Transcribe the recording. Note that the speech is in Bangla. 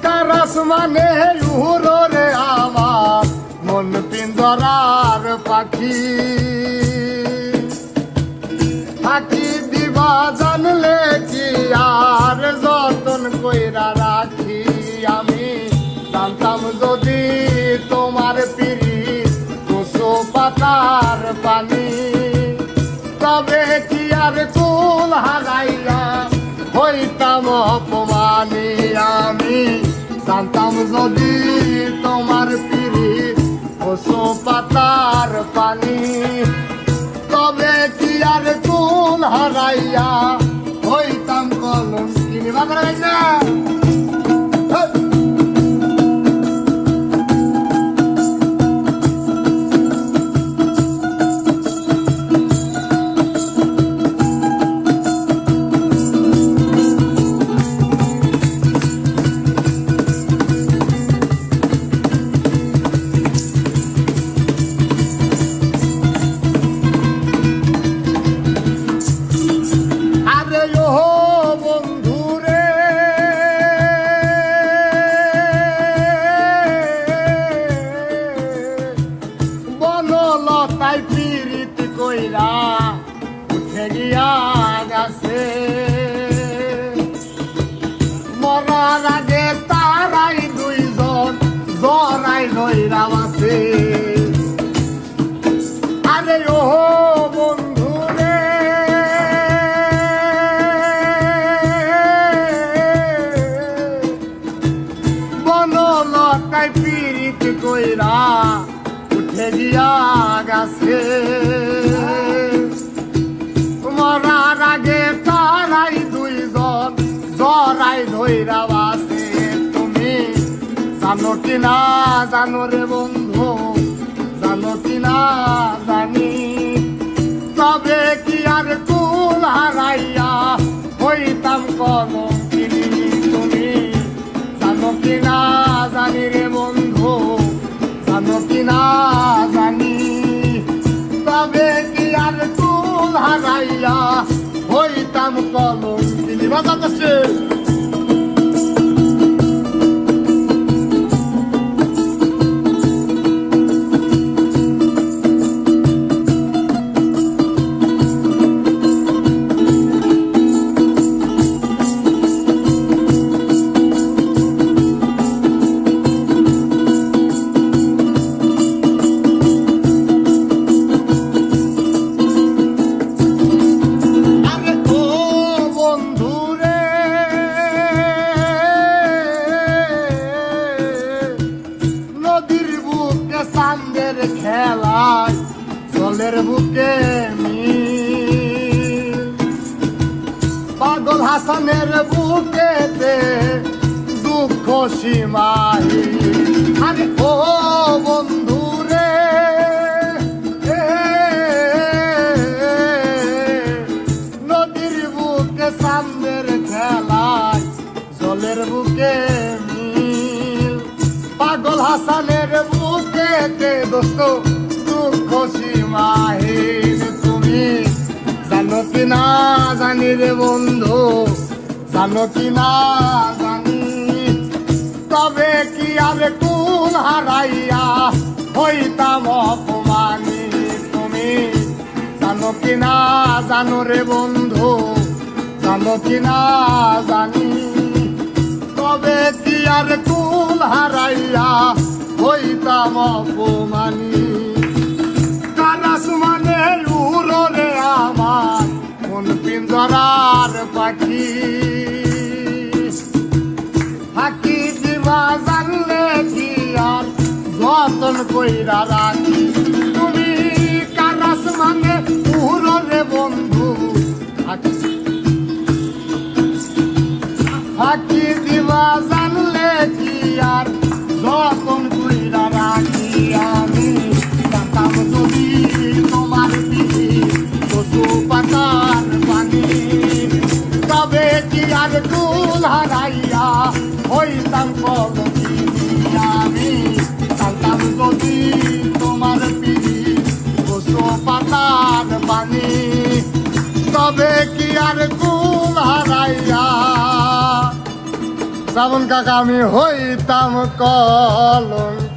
কারাস মানে উড়ো রে আমার মন পিঞ্জরার পাখি পাখি দিবা জানলে কি আর যতন কইরা রাখি আমি জানতাম যদি তোমার পিরিত কুসো পাতার পানি তবে কি আর কুল হারাইয়া হইতাম অপমানী আমি জানতাম যদি তোমার পিরিত কুসো পাতার পানি তবে কি আর কুল হারাইয়া হইতাম কলঙ্কিনী বাজারে না তাই পীড়িত কইরা উঠে গিয়া গেছে মরার আগে তারাই দুইজন জরাই ধইরা আছে আরে ও বন্ধু রে বনলতাই পীড়িত কইরা গিয়া গেছে মরার আগে তারাই দুইজন জরাই ধইরা আছে তুমি জানো কি না জানো রে বন্ধু জানো কি না জানি তবে কি আর কুল হারাইয়া হইতাম কলঙ্কিনী তুমি জানো কি না জানি রে বন্ধু জানো কি না জানি তবে কি আর কুল হারাইয়া হইতাম কলঙ্কিনী বাজাচ্ছে চাঁদের খেলায় জলের বুকে পাগল হাসানের বুকেতে দুঃখ সীমাই আরে ও বন্ধু রে নদীর বুকে চাঁদের খেলায় জলের বুকে পাগল হাসানের বুকেতে দোস্ত দুঃখ সীমাহীন তুমি জানো কি না জানি রে বন্ধু জানো কি না জানি তবে কি আর কুল হারাইয়া হইতাম অপমানী তুমি জানো কি না জানো রে বন্ধু জানো কি না জানি তবে কি আর কুল হারাইয়া হইতাম অপমানী কারাস মানে উড়ো রে আমার কোন পিঞ্জরার পাখি ফাঁকি দিবা জানলে কি আর যতন কইরা রাখি তুমি কারাস মানে উড়ো রে বন্ধু ফাঁকি দিবা জানলে কি আর যতন কইরা রাখি আমি জানতাম যদি তোমার পিরিত কুসো পাতার পানি তবে কি আর কুল হারাইয়া হইতাম কলঙ্কিনী আমি জানতাম যদি তোমার পিরিত কুসো পাতার পানি তবে কি আর কুল হারাইয়া শ্রাবণ কাকা আমি হইতাম কলঙ্ক